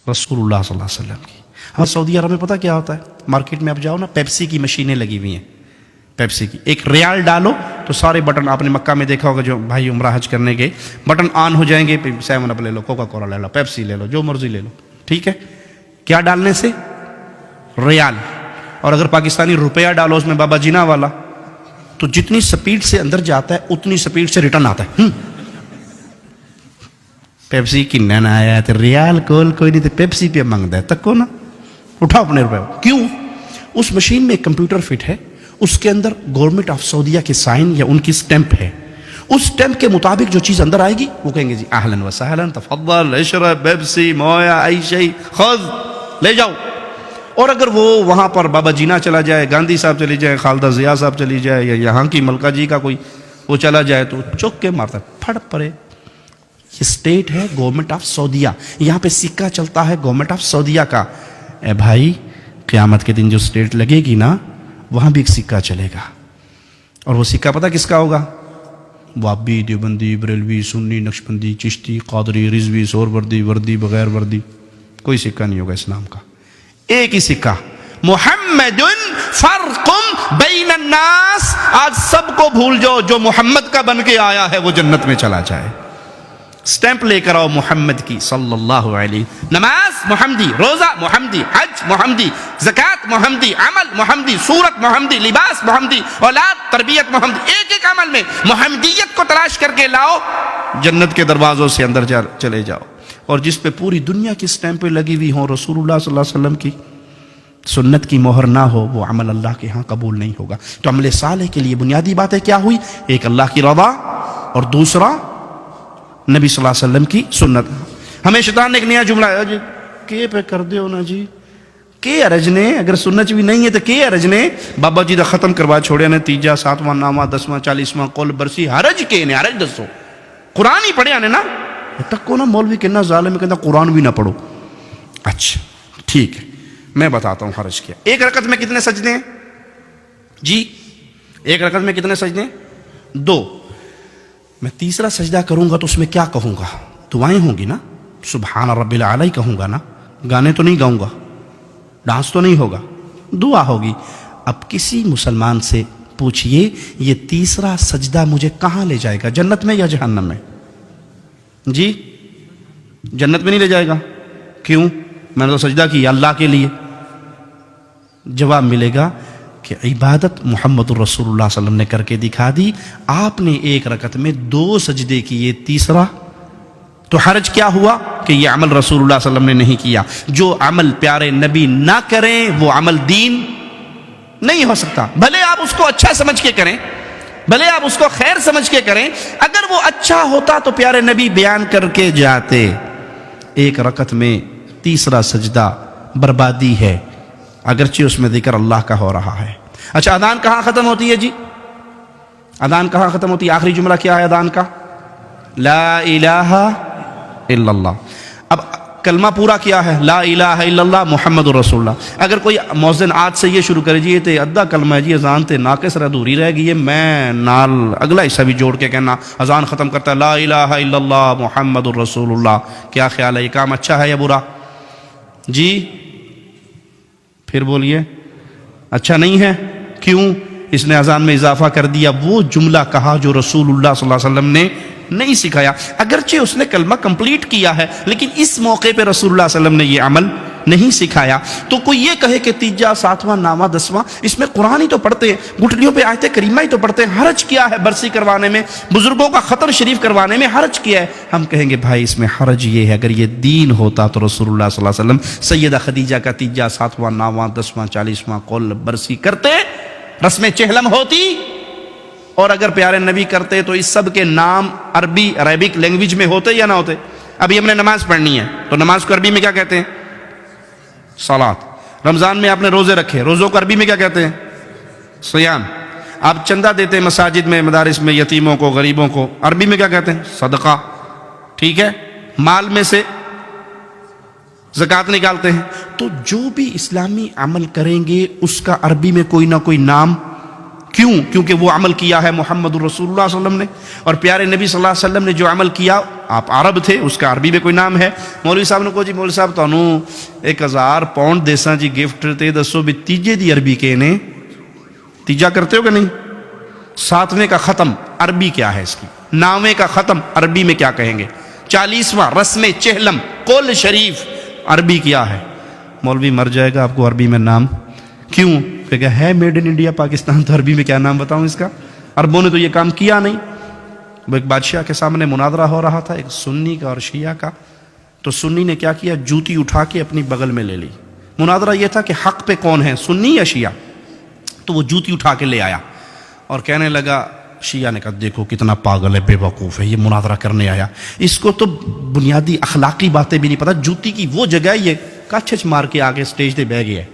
رسول اللہ صلی اللہ علیہ وسلم کی. ہاں سعودی عرب میں پتہ کیا ہوتا ہے؟ مارکیٹ میں آپ جاؤ نا، پیپسی کی مشینیں لگی ہوئی ہیں. پیپسی کی ایک ریال ڈالو تو سارے بٹن، آپ نے مکہ میں دیکھا ہوگا جو بھائی عمرہ حج کرنے کے، بٹن آن ہو جائیں گے. 7 اپ لے لو، کوکا کولا لے لو، پیپسی لے لو، جو مرضی لے لو. ٹھیک ہے، کیا ڈالنے سے؟ ریال. اور اگر پاکستانی روپیہ ڈالو اس میں بابا جینا والا، تو جتنی سپیڈ سے اندر جاتا ہے اتنی سپیڈ سے ریٹرن آتا ہے. پیپسی کی نانا آیا تو ریال کول کوئی نہیں، تو پیپسی پہ مانگتا ہے، تکو نا، اٹھاؤ اپنے روپے. کیوں؟ اس مشین میں ایک کمپیوٹر فٹ ہے، اس کے اندر گورنمنٹ آف سعودیہ کے سائن یا ان کی سٹیمپ ہے. اس سٹیمپ کے مطابق جو چیز اندر آئے گی وہ کہیں گے جی اہلاً و سہلاً، تفضل اشرب پیپسی مویا ای شیء خذ، لے جاؤ. اور اگر وہ وہاں پر بابا جینا چلا جائے، گاندھی صاحب چلی جائے، خالدہ ضیاء صاحب چلی جائے، یا یہاں کی ملکہ جی کا کوئی وہ چلا جائے، تو چوک کے مارتا ہے، پھڑ پڑے. یہ اسٹیٹ ہے گورنمنٹ آف سعودیہ، یہاں پہ سکہ چلتا ہے گورنمنٹ آف سعودیہ کا. اے بھائی، قیامت کے دن جو اسٹیٹ لگے گی نا، وہاں بھی ایک سکہ چلے گا. اور وہ سکہ پتہ کس کا ہوگا؟ وابی، دیوبندی، بریلوی، سنی، نقشبندی، چشتی، قادری، رضوی، سہروردی، وردی، بغیر وردی، کوئی سکہ نہیں ہوگا اسلام کا. ایک ہی سکہ، محمد فرق بین الناس. آج سب کو بھول جاؤ، جو محمد کا بن کے آیا ہے وہ جنت میں چلا جائے. سٹیمپ لے کر آؤ محمد کی صلی اللہ علیہ. نماز محمدی، روزہ محمدی، حج محمدی، زکوٰۃ محمدی، عمل محمدی، صورت محمدی، لباس محمدی، اولاد تربیت محمدی. ایک ایک عمل میں محمدیت کو تلاش کر کے لاؤ، جنت کے دروازوں سے اندر چلے جاؤ. اور جس پہ پوری دنیا کی سٹیمپیں لگی ہوئی ہوں، رسول اللہ صلی اللہ علیہ وسلم کی سنت کی مہر نہ ہو، وہ عمل اللہ کے ہاں قبول نہیں ہوگا. تو عمل صالح کے لیے بنیادی باتیں کیا ہوئی؟ ایک اللہ کی رضا، اور دوسرا نبی صلی اللہ علیہ وسلم کی سنت. ہمیں شیطان نے ایک نیا جملہ ہے جی، کے پہ کر دیو نا جی، کے ارج نے، اگر سنت بھی نہیں ہے تو کے ارج نے. بابا جی دا ختم کروا چھوڑے نے، 3 7واں نامہ 10واں 40واں قول برسی، حرج کے نے، حرج دسو. قرآن ہی پڑھے آنے نا تک کو نا. مولوی کہنا ظالم کہنا قرآن بھی نہ پڑھو. اچھا ٹھیک ہے، میں بتاتا ہوں حرج کیا. ایک رکعت میں کتنے سجدے ہیں جی؟ ایک رکعت میں کتنے سجدے ہیں؟ 2. میں تیسرا سجدہ کروں گا تو اس میں کیا کہوں گا؟ دعائیں ہوں گی نا، سبحان رب العلی کہوں گا نا، گانے تو نہیں گاؤں گا، ڈانس تو نہیں ہوگا، دعا ہوگی. اب کسی مسلمان سے پوچھئے یہ تیسرا سجدہ مجھے کہاں لے جائے گا، جنت میں یا جہنم میں؟ جی جنت میں نہیں لے جائے گا. کیوں؟ میں نے تو سجدہ کیا اللہ کے لیے. جواب ملے گا کہ عبادت محمد الرسول اللہ صلی اللہ علیہ وسلم نے کر کے دکھا دی. آپ نے ایک رکعت میں 2 سجدے کیے، تیسرا تو حرج کیا ہوا کہ یہ عمل رسول اللہ صلی اللہ علیہ وسلم نے نہیں کیا. جو عمل پیارے نبی نہ کریں وہ عمل دین نہیں ہو سکتا. بھلے آپ اس کو اچھا سمجھ کے کریں، بھلے آپ اس کو خیر سمجھ کے کریں، اگر وہ اچھا ہوتا تو پیارے نبی بیان کر کے جاتے. ایک رکعت میں تیسرا سجدہ بربادی ہے، اگرچہ اس میں ذکر اللہ کا ہو رہا ہے. اچھا اذان کہاں ختم ہوتی ہے جی؟ اذان کہاں ختم ہوتی ہے؟ آخری جملہ کیا ہے اذان کا؟ لا الہ الا اللہ. اب کلمہ پورا کیا ہے؟ لا الہ الا اللہ محمد رسول اللہ. اگر کوئی مؤذن آج سے یہ شروع کرے جی یہ تے ادھا کلمہ ہے جی، اذان تے ناقص ادھوری رہ گئی ہے، میں نال اگلا حصہ بھی جوڑ کے کہنا اذان ختم کرتا ہے لا الہ الا اللہ محمد رسول اللہ. کیا خیال ہے، یہ کام اچھا ہے یا برا جی؟ پھر بولیے اچھا نہیں ہے. کیوں؟ اس نے اذان میں اضافہ کر دیا، وہ جملہ کہا جو رسول اللہ صلی اللہ علیہ وسلم نے نہیں سکھایا. اگرچہ اس نے کلمہ کمپلیٹ کیا ہے لیکن اس موقع پہ رسول اللہ صلی اللہ علیہ وسلم نے یہ عمل نہیں سکھایا. تو کوئی یہ کہے کہ 3 7واں نامہ 10واں، اس میں قرآن ہی تو پڑھتے ہیں، گھٹنیوں پہ آیت کریمہ ہی تو پڑھتے ہیں، حرج کیا ہے برسی کروانے میں، بزرگوں کا خطر شریف کروانے میں حرج کیا ہے؟ ہم کہیں گے بھائی اس میں حرج یہ ہے، اگر یہ دین ہوتا تو رسول اللہ صلی اللہ علیہ وسلم سیدہ خدیجہ کا 3 7واں نامہ 10واں 40واں قول برسی کرتے، رسم چہلم ہوتی. اور اگر پیارے نبی کرتے تو اس سب کے نام عربی عربک لینگویج میں ہوتے یا نہ ہوتے؟ ابھی ہم نے نماز پڑھنی ہے تو نماز کو عربی میں کیا کہتے ہیں؟ صلاۃ. رمضان میں آپ نے روزے رکھے، روزوں کو عربی میں کیا کہتے ہیں؟ صیام. آپ چندہ دیتے ہیں مساجد میں، مدارس میں، یتیموں کو، غریبوں کو، عربی میں کیا کہتے ہیں؟ صدقہ. ٹھیک ہے، مال میں سے زکوٰۃ نکالتے ہیں. تو جو بھی اسلامی عمل کریں گے اس کا عربی میں کوئی نہ کوئی نام. کیوں؟ کیونکہ وہ عمل کیا ہے محمد الرسول اللہ صلی اللہ علیہ وسلم نے، اور پیارے نبی صلی اللہ علیہ وسلم نے جو عمل کیا آپ عرب تھے، اس کا عربی میں کوئی نام ہے. مولوی صاحب نے کہا جی مولوی صاحب تانوں 1000 پاؤنڈ دیساں جی گفٹ تے دسو بھی تیجے دی عربی کے نے تیجا کرتے ہو کہ نہیں؟ 7ویں کا ختم عربی کیا ہے اس کی؟ 9ویں کا ختم عربی میں کیا کہیں گے؟ 40واں رسم چہلم قول شریف عربی کیا ہے؟ مولوی مر جائے گا آپ کو عربی میں نام کیوں کہ ہے میڈ ان انڈیا پاکستان، تو عربی میں کیا نام بتاؤں اس کا؟ عربوں نے تو یہ کام کیا نہیں. وہ ایک بادشاہ کے سامنے مناظرہ ہو رہا تھا، ایک سنی کا اور شیعہ کا. تو سنی نے کیا کیا؟ جوتی اٹھا کے اپنی بغل میں لے لی. مناظرہ یہ تھا کہ حق پہ کون ہے، سنی یا شیعہ؟ تو وہ جوتی اٹھا کے لے آیا اور کہنے لگا، شیعہ نے کہا دیکھو کتنا پاگل ہے، بے وقوف ہے، یہ مناظرہ کرنے آیا، اس کو تو بنیادی اخلاقی باتیں بھی نہیں پتہ، جوتی کی وہ جگہ ہے یہ کچھ مار کے آگے سٹیج پہ بیٹھ گیا ہے،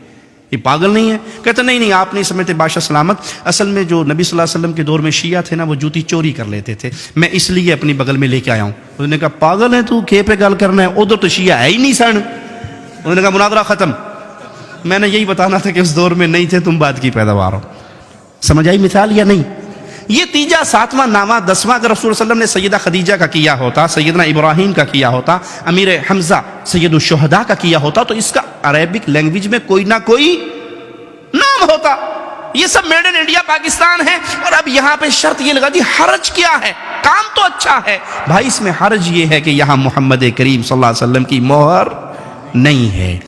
یہ پاگل نہیں ہے؟ کہتے نہیں آپ نہیں سمجھتے بادشاہ سلامت، اصل میں جو نبی صلی اللہ علیہ وسلم کے دور میں شیعہ تھے نا وہ جوتی چوری کر لیتے تھے، میں اس لیے اپنی بغل میں لے کے آیا ہوں. انہوں نے کہا پاگل ہے تو، کھے پہ گل کرنا ہے، ادھر تو شیعہ ہے ہی نہیں سن. انہوں نے کہا مناظرہ ختم. میں نے یہی بتانا تھا کہ اس دور میں نہیں تھے، تم بات کی پیداوار ہو. سمجھ آئی مثال یا نہیں؟ یہ تیجا 7واں 9واں 10واں اگر رسول اللہ علیہ وسلم نے سیدہ خدیجہ کا کیا ہوتا، سیدنا ابراہیم کا کیا ہوتا، امیر حمزہ سید الشہداء کا کیا ہوتا، تو اس کا عربک لینگویج میں کوئی نہ کوئی نام ہوتا. یہ سب میڈ ان انڈیا پاکستان ہے. اور اب یہاں پہ شرط یہ لگا دی حرج کیا ہے؟ کام تو اچھا ہے بھائی، اس میں حرج یہ ہے کہ یہاں محمد کریم صلی اللہ علیہ وسلم کی مہر نہیں ہے.